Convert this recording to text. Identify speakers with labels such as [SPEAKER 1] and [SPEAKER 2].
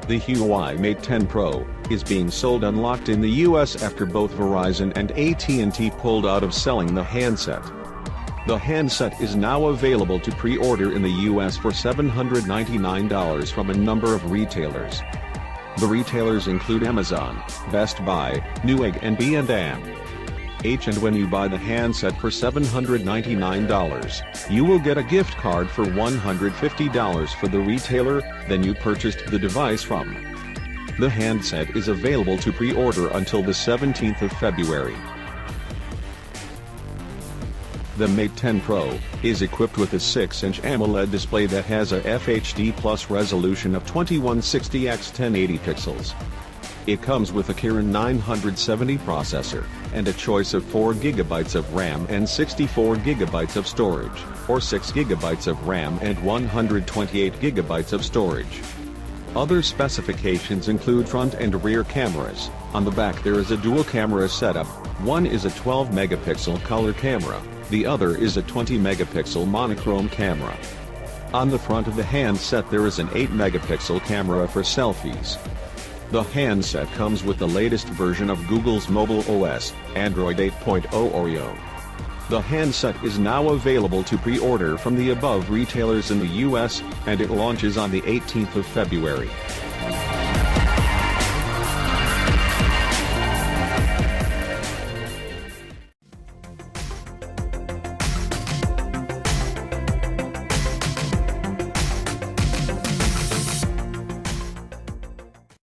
[SPEAKER 1] The Huawei Mate 10 Pro is being sold unlocked in the US after both Verizon and AT&T pulled out of selling the handset. The handset is now available to pre-order in the US for $799 from a number of retailers. The retailers include Amazon, Best Buy, Newegg and B&M. And when you buy the handset for $799, you will get a gift card for $150 for the retailer then you purchased the device from. The handset is available to pre-order until the 17th of February. The Mate 10 Pro is equipped with a 6-inch AMOLED display that has a FHD Plus resolution of 2160 x 1080 pixels. It comes with a Kirin 970 processor, and a choice of 4GB of RAM and 64GB of storage, or 6GB of RAM and 128GB of storage. Other specifications include front and rear cameras. On the back there is a dual camera setup, one is a 12-megapixel color camera, the other is a 20-megapixel monochrome camera. On the front of the handset there is an 8-megapixel camera for selfies. The handset comes with the latest version of Google's mobile OS, Android 8.0 Oreo. The handset is now available to pre-order from the above retailers in the US, and it launches on the 18th of February.